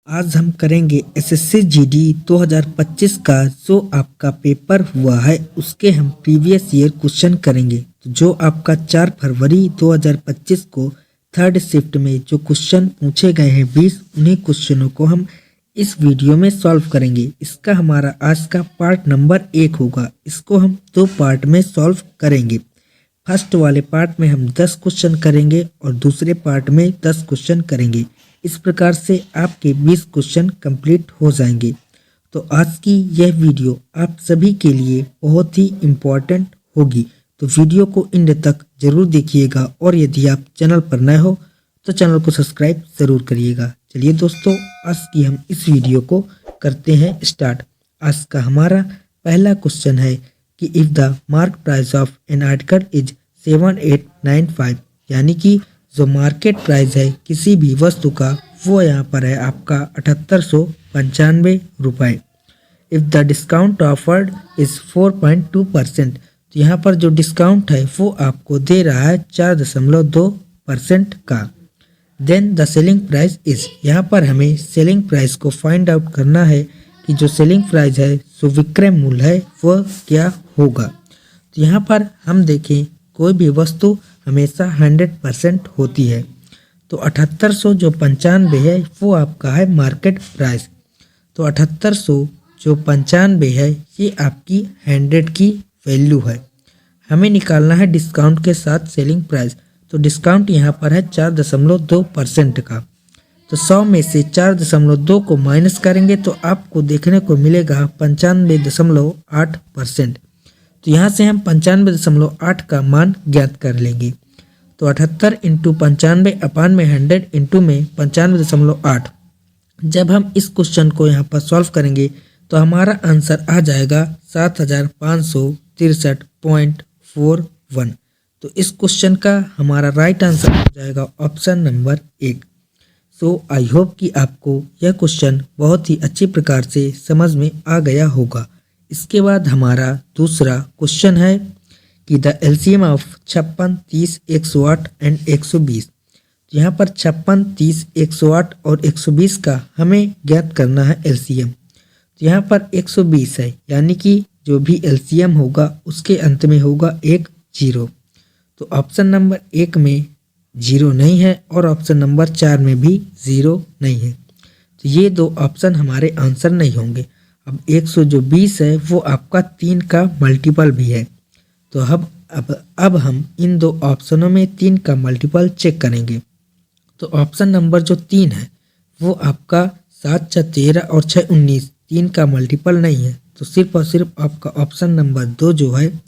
आज हम करेंगे एसएससी जीडी 2025 का जो आपका पेपर हुआ है उसके हम प्रीवियस ईयर क्वेश्चन करेंगे। तो जो आपका 4 फरवरी 2025 को थर्ड शिफ्ट में जो क्वेश्चन पूछे गए हैं 20 उन्हीं क्वेश्चनों को हम इस वीडियो में सॉल्व करेंगे। इसका हमारा आज का पार्ट नंबर 1 होगा। इसको हम 2 पार्ट में सॉल्व करेंगे। फर्स्ट वाले पार्ट में हम 10 क्वेश्चन करेंगे और दूसरे पार्ट में 10 क्वेश्चन करेंगे। इस प्रकार से आपके 20 क्वेश्चन कंप्लीट हो जाएंगे। तो आज की यह वीडियो आप सभी के लिए बहुत ही इम्पोर्टेंट होगी, तो वीडियो को एंड तक जरूर देखिएगा और यदि आप चैनल पर नए हो तो चैनल को सब्सक्राइब जरूर करिएगा। चलिए दोस्तों, आज की हम इस वीडियो को करते हैं स्टार्ट। आज का हमारा पहला क्वेश्चन है कि if the mark price of an article is 7895, यानी कि जो मार्केट प्राइस है किसी भी वस्तु का वो यहाँ पर है आपका 7895 रुपये। If the discount offered is 4.2%, तो यहाँ पर जो डिस्काउंट है वो आपको दे रहा है 4.2% का। Then the selling price is, यहाँ पर हमें सेलिंग प्राइस को फाइंड आउट करना है कि जो सेलिंग प्राइस है जो विक्रय मूल्य है वह क्या होगा। तो यहाँ पर हम देखें कोई भी वस्तु हमेशा 100% होती है, तो 7895 है वो आपका है मार्केट प्राइस। तो 7895 है ये आपकी 100 की वैल्यू है। हमें निकालना है डिस्काउंट के साथ सेलिंग प्राइस। तो डिस्काउंट यहाँ पर है 4.2% का। तो 100 में से 4.2 को माइनस करेंगे तो आपको देखने को मिलेगा 95.8%। तो यहाँ से हम 95.8 का मान ज्ञात कर लेंगे। तो 78 इंटू 95 अपान में 100 इंटू में 95.8। जब हम इस क्वेश्चन को यहाँ पर सॉल्व करेंगे तो हमारा आंसर आ जाएगा 7563.41। तो इस क्वेश्चन का हमारा राइट आंसर हो जाएगा option number 1। So I hope कि आपको यह क्वेश्चन बहुत ही अच्छी प्रकार से समझ में आ गया होगा। इसके बाद हमारा दूसरा क्वेश्चन है कि द एलसीएम ऑफ 56, 30, 108 एंड 120। यहाँ पर 56, 30, 108 और 120 का हमें ज्ञात करना है एलसीएम। तो यहाँ पर 120 है, यानी कि जो भी एलसीएम होगा उसके अंत में होगा एक 0। तो ऑप्शन नंबर 1 में 0 नहीं है और ऑप्शन नंबर 4 में भी 0 नहीं है। तो ये दो ऑप्शन हमारे आंसर नहीं होंगे। अब 120 है वो आपका 3 का मल्टीपल भी है। तो अब हम इन दो ऑप्शनों में 3 का मल्टीपल चेक करेंगे। तो ऑप्शन नंबर जो 3 है वो आपका 7, 6, 13 और 6, 19 3 का मल्टीपल नहीं है। तो सिर्फ और सिर्फ आपका ऑप्शन नंबर 2 जो है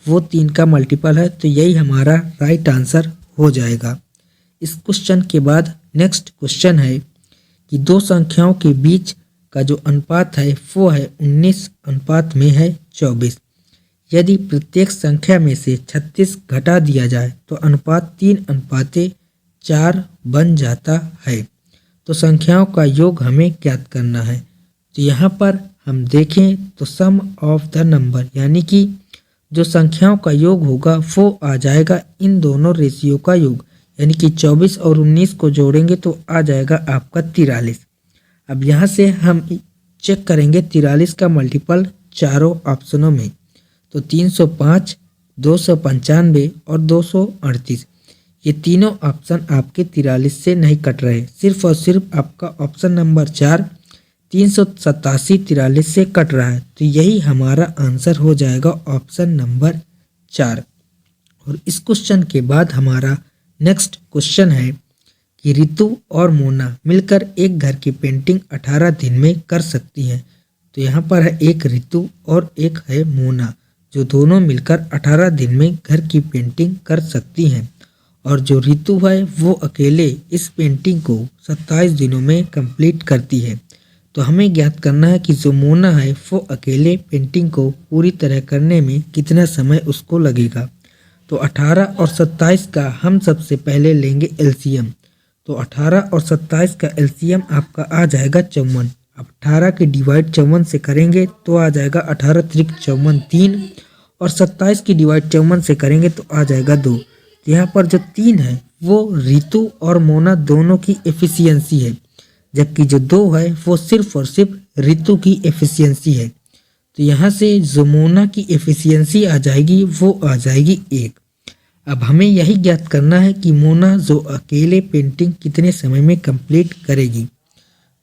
वो 3 का मल्टीपल है। तो यही हमारा राइट आंसर हो जाएगा। इस क्वेश्चन के बाद नेक्स्ट क्वेश्चन है कि दो संख्याओं के बीच का जो अनुपात है वो है 19 अनुपात में है 24। यदि प्रत्येक संख्या में से 36 घटा दिया जाए तो अनुपात 3:4 बन जाता है। तो संख्याओं का योग हमें ज्ञात करना है। तो यहाँ पर हम देखें तो सम ऑफ द नंबर, यानी कि जो संख्याओं का योग होगा वो आ जाएगा इन दोनों रेशियो का योग, यानी कि 24 और 19 को जोड़ेंगे तो आ जाएगा आपका 43। अब यहाँ से हम चेक करेंगे 43 का मल्टीपल चारों ऑप्शनों में। तो 305, 295 और 238, ये तीनों ऑप्शन आपके 43 से नहीं कट रहे। सिर्फ और सिर्फ आपका ऑप्शन नंबर 4 387 43 से कट रहा है। तो यही हमारा आंसर हो जाएगा ऑप्शन नंबर 4। और इस क्वेश्चन के बाद हमारा नेक्स्ट क्वेश्चन है कि रितु और मोना मिलकर एक घर की पेंटिंग 18 दिन में कर सकती हैं। तो यहाँ पर है एक रितु और एक है मोना, जो दोनों मिलकर 18 दिन में घर की पेंटिंग कर सकती हैं। और जो रितु है वो अकेले इस पेंटिंग को 27 दिनों में कंप्लीट करती है। तो हमें ज्ञात करना है कि जो मोना है वो अकेले पेंटिंग को पूरी तरह करने में कितना समय उसको लगेगा। तो 18 और 27 का हम सबसे पहले लेंगे एलसीएम। तो 18 और 27 का एलसीएम आपका आ जाएगा 54। अब 18 के डिवाइड 54 से करेंगे तो आ जाएगा 18 त्रिक 54 3, और 27 की डिवाइड 54 से करेंगे तो आ जाएगा 2। तो यहाँ पर जो 3 है वो रितु और मोना दोनों की एफिशिएंसी है। जबकि जो 2 है वो सिर्फ और सिर्फ रितु की एफिशिएंसी है। तो यहाँ से जो मोना की एफिशिएंसी आ जाएगी वो आ जाएगी 1। अब हमें यही ज्ञात करना है कि मोना जो अकेले पेंटिंग कितने समय में कंप्लीट करेगी।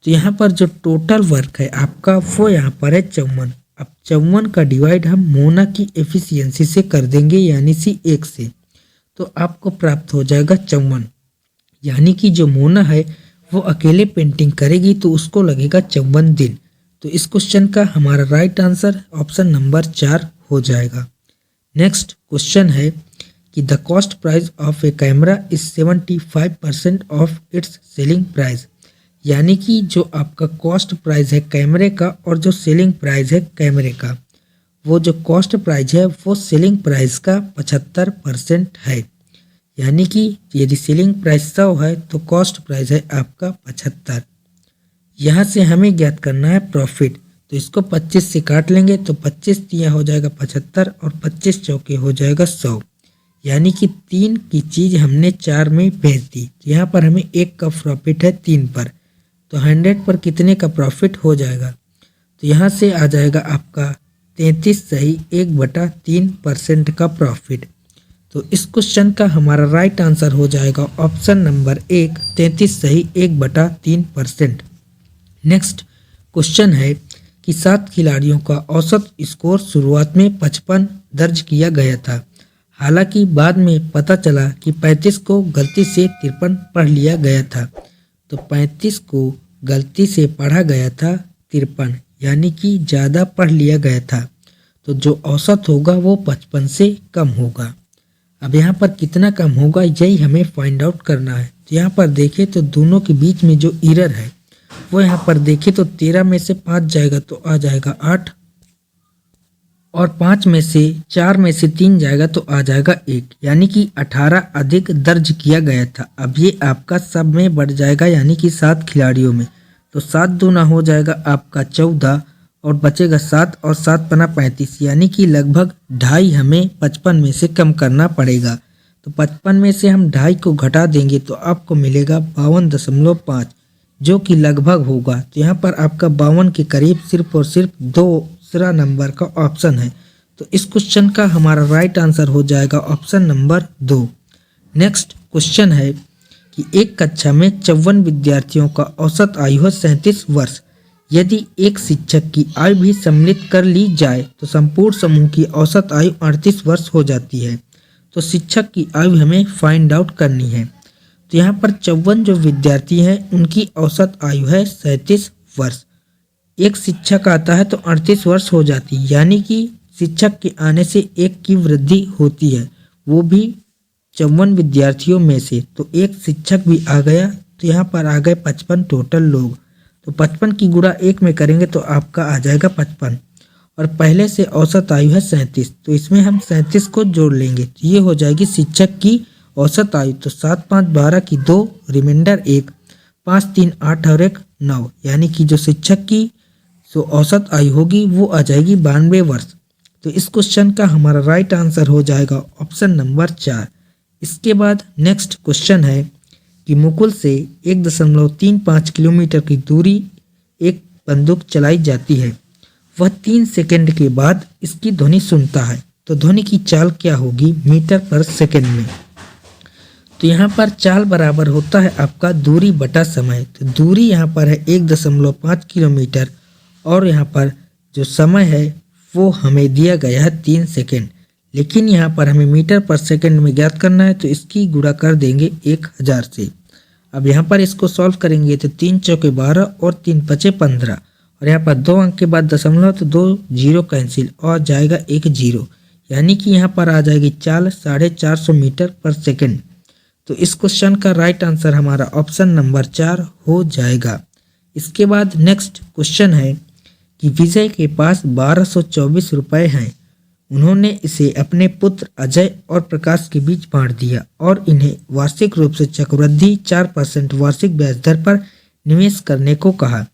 तो यहाँ पर जो टोटल वर्क है आपका वो यहाँ पर है 54। अब 54 का डिवाइड हम मोना की एफिशिएंसी से कर देंगे यानी सी 1 से, तो आपको प्राप्त हो जाएगा 54। यानी कि जो मोना है वो अकेले पेंटिंग करेगी तो उसको लगेगा 54 दिन। तो इस क्वेश्चन का हमारा राइट आंसर ऑप्शन नंबर 4 हो जाएगा। नेक्स्ट क्वेश्चन है कि the cost price of A camera is 75% of its selling price. यानी कि जो आपका कॉस्ट प्राइस है कैमरे का और जो सेलिंग प्राइस है कैमरे का, वो जो कॉस्ट प्राइस है वो सेलिंग प्राइस का 75% है। यानी कि यदि सेलिंग प्राइस 100 है तो कॉस्ट प्राइस है आपका 75। यहाँ से हमें ज्ञात करना है प्रॉफिट, तो इसको 25 से काट लेंगे तो 25 तिया हो जाएगा 75 और 25 चौके हो जाएगा 100। यानी कि 3 की चीज़ हमने 4 में बेच दी। तो यहाँ पर हमें 1 का प्रॉफिट है 3 पर, तो 100 पर कितने का प्रॉफिट हो जाएगा। तो यहाँ से आ जाएगा आपका 33 सही 1/3% का प्रॉफिट। तो इस क्वेश्चन का हमारा राइट आंसर हो जाएगा ऑप्शन नंबर 1 33 सही 1/3%। नेक्स्ट क्वेश्चन है कि 7 खिलाड़ियों का औसत स्कोर शुरुआत में 55 दर्ज किया गया था, हालांकि बाद में पता चला कि 35 को गलती से 53 पढ़ लिया गया था। तो 35 को गलती से पढ़ा गया था 53, यानी कि ज़्यादा पढ़ लिया गया था। तो जो औसत होगा वो 55 से कम होगा। अब यहाँ पर कितना कम होगा यही हमें फाइंड आउट करना है। तो यहाँ पर देखें तो दोनों के बीच में जो एरर है वो यहाँ पर देखें तो 13 में से 5 जाएगा तो आ जाएगा 8, और 5 में से 4 में से 3 जाएगा तो आ जाएगा 1, यानी कि 18 अधिक दर्ज किया गया था। अब ये आपका सब में बढ़ जाएगा यानी कि 7 खिलाड़ियों में, तो 7 दूना हो जाएगा आपका 14 और बचेगा 7 और 7 पना 35, यानी कि लगभग 2.5 हमें 55 में से कम करना पड़ेगा। तो 55 में से हम 2.5 को घटा देंगे तो आपको मिलेगा 52.5, जो कि लगभग होगा। तो यहाँ पर आपका 52 के करीब सिर्फ और सिर्फ दूसरा नंबर का ऑप्शन है। तो इस क्वेश्चन का हमारा राइट आंसर हो जाएगा ऑप्शन नंबर 2। नेक्स्ट क्वेश्चन है कि एक कक्षा में 54 विद्यार्थियों का औसत आयु है 37 वर्ष। यदि एक शिक्षक की आयु भी सम्मिलित कर ली जाए तो संपूर्ण समूह की औसत आयु 38 वर्ष हो जाती है। तो शिक्षक की आयु हमें फाइंड आउट करनी है। तो यहाँ पर 54 जो विद्यार्थी हैं उनकी औसत आयु है 37 वर्ष। एक शिक्षक आता है तो 38 वर्ष हो जाती है, यानी कि शिक्षक के आने से 1 की वृद्धि होती है, वो भी 54 विद्यार्थियों में से। तो एक शिक्षक भी आ गया, तो यहाँ पर आ गए 55 टोटल लोग। तो 55 की गुणा 1 में करेंगे तो आपका आ जाएगा 55, और पहले से औसत आयु है 37, तो इसमें हम 37 को जोड़ लेंगे तो ये हो जाएगी शिक्षक की औसत आयु। तो 7 5 12 की 2 रिमाइंडर 1, 5 3 8 और 1 9, यानी कि जो शिक्षक की जो औसत आयु होगी वो आ जाएगी 92 वर्ष। तो इस क्वेश्चन का हमारा राइट आंसर हो जाएगा ऑप्शन नंबर 4। इसके बाद नेक्स्ट क्वेश्चन है कि मुकुल से 1.35 किलोमीटर की दूरी एक बंदूक चलाई जाती है। वह 3 सेकंड के बाद इसकी ध्वनि सुनता है, तो ध्वनि की चाल क्या होगी मीटर पर सेकंड में। तो यहाँ पर चाल बराबर होता है आपका दूरी बटा समय। तो दूरी यहाँ पर है 1.5 किलोमीटर और यहाँ पर जो समय है वो हमें दिया गया है 3 सेकंड, लेकिन यहाँ पर हमें मीटर पर सेकंड में ज्ञात करना है, तो इसकी गुणा कर देंगे 1000 से। अब यहाँ पर इसको सॉल्व करेंगे तो 3 चौके 12 और 3 पचे 15, और यहाँ पर 2 अंक के बाद दशमलव, तो 2 जीरो कैंसिल और जाएगा 1 जीरो, यानी कि यहाँ पर आ जाएगी चाल 450 मीटर पर सेकंड। तो इस क्वेश्चन का राइट आंसर हमारा ऑप्शन नंबर 4 हो जाएगा। इसके बाद नेक्स्ट क्वेश्चन है कि विजय के पास 1224 रुपये हैं। उन्होंने इसे अपने पुत्र अजय और प्रकाश के बीच बांट दिया और इन्हें वार्षिक रूप से चक्रवृद्धि 4% वार्षिक ब्याज दर पर निवेश करने को कहा।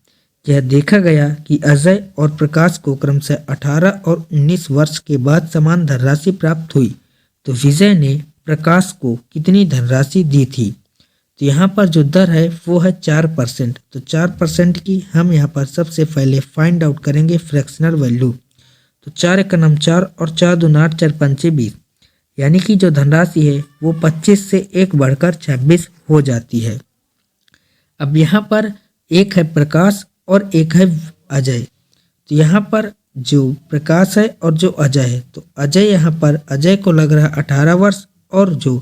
यह देखा गया कि अजय और प्रकाश को क्रमशः 18 और 19 वर्ष के बाद समान धनराशि प्राप्त हुई, तो विजय ने प्रकाश को कितनी धनराशि दी थी। तो यहाँ पर जो दर है वो है 4%। तो 4% की हम यहाँ पर सबसे पहले फाइंड आउट करेंगे फ्रैक्शनल वैल्यू। तो 4 एक नम 4 और 4 दूना 8, 4 पंचे 20, यानी कि जो धनराशि है वो 25 से एक बढ़कर 26 हो जाती है। अब यहाँ पर एक है प्रकाश और एक है अजय। तो यहाँ पर जो प्रकाश है और जो अजय है, तो अजय यहाँ पर अजय को लग रहा है 18 वर्ष और जो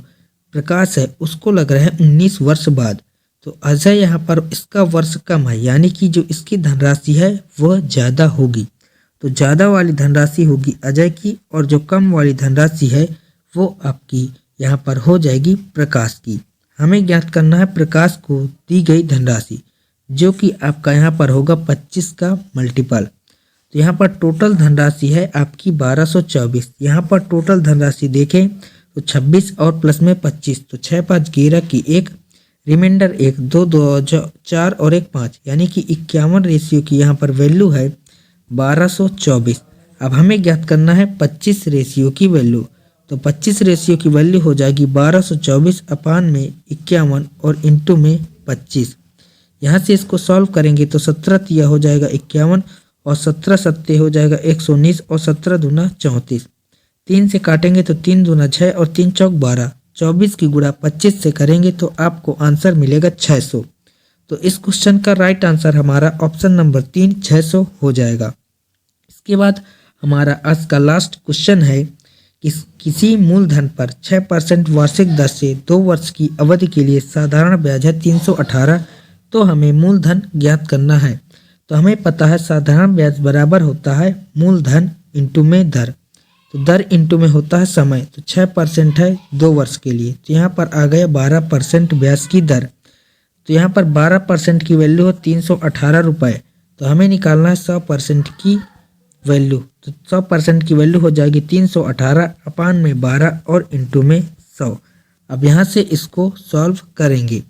प्रकाश है उसको लग रहा है 19 वर्ष बाद। तो अजय यहाँ पर इसका वर्ष कम है, यानी कि जो इसकी धनराशि है वह ज़्यादा होगी। तो ज़्यादा वाली धनराशि होगी अजय की और जो कम वाली धनराशि है वो आपकी यहाँ पर हो जाएगी प्रकाश की। हमें ज्ञात करना है प्रकाश को दी गई धनराशि, जो कि आपका यहाँ पर होगा 25 का मल्टीपल। तो यहाँ पर टोटल धनराशि है आपकी 1224। यहाँ पर टोटल धनराशि देखें तो 26 और प्लस में 25, तो 6 5 11 की 1, रिमाइंडर 1, 2 2 4 और 1 5, यानी कि 51 रेशियो की यहाँ पर वैल्यू है 1224। अब हमें ज्ञात करना है 25 रेशियो की वैल्यू। तो 25 रेशियो की वैल्यू हो जाएगी 1224 अपान में 51 और इंटू में 25। यहाँ से इसको सॉल्व करेंगे तो 17 तिया हो जाएगा 51 और 17 सत्ते हो जाएगा 119 और 17 दूना 34। 3 से काटेंगे तो 3 दूना 6 और 3 चौक 12। 24 की गुणा 25 से करेंगे तो आपको आंसर मिलेगा 600। तो इस क्वेश्चन का राइट आंसर हमारा ऑप्शन नंबर 3 600 हो जाएगा। इसके बाद हमारा आज का लास्ट क्वेश्चन है कि किसी मूलधन पर 6% वार्षिक दर से 2 वर्ष की अवधि के लिए साधारण ब्याज है 318। तो हमें मूलधन ज्ञात करना है। तो हमें पता है साधारण ब्याज बराबर होता है मूलधन इंटू में दर। तो दर इंटू में होता है समय। तो 6% है 2 वर्ष के लिए, तो यहाँ पर आ गया 12% ब्याज की दर। तो यहाँ पर 12% की वैल्यू हो 318 रुपये। तो हमें निकालना है 100% की वैल्यू। तो 100% की वैल्यू हो जाएगी 318 अपान में 12 और इंटू में 100। अब यहाँ से इसको सॉल्व करेंगे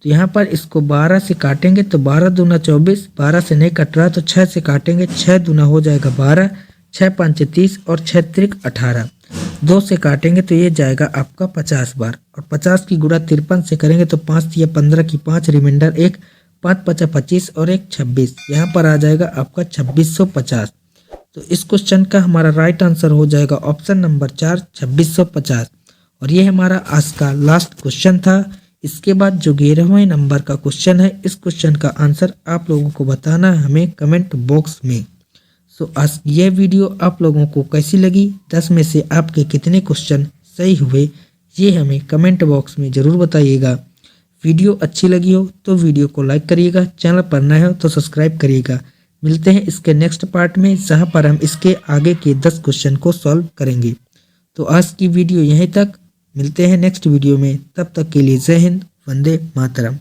तो यहाँ पर इसको 12 से काटेंगे तो 12 दूना 24, 12 से नहीं कट रहा तो 6 से काटेंगे, 6 दूना हो जाएगा 12, 6 5 30 और 6 त्रिक 18। 2 से काटेंगे तो ये जाएगा आपका 50 बार और 50 की गुणा 53 से करेंगे तो 5 या 15 की 5, रिमाइंडर 1, 5 5 25 और 1 26। यहाँ पर आ जाएगा आपका 2650। तो इस क्वेश्चन का हमारा राइट आंसर हो जाएगा ऑप्शन नंबर 4 2650। और ये हमारा आज का लास्ट क्वेश्चन था। इसके बाद जो 11वें नंबर का क्वेश्चन है, इस क्वेश्चन का आंसर आप लोगों को बताना है हमें कमेंट बॉक्स में। सो आज ये वीडियो आप लोगों को कैसी लगी, 10 में से आपके कितने क्वेश्चन सही हुए, ये हमें कमेंट बॉक्स में ज़रूर बताइएगा। वीडियो अच्छी लगी हो तो वीडियो को लाइक करिएगा, चैनल पर नए हो तो सब्सक्राइब करिएगा। मिलते हैं इसके नेक्स्ट पार्ट में, जहाँ पर हम इसके आगे के 10 क्वेश्चन को सॉल्व करेंगे। तो आज की वीडियो यहीं तक, मिलते हैं नेक्स्ट वीडियो में। तब तक के लिए जय हिंद, वंदे मातरम।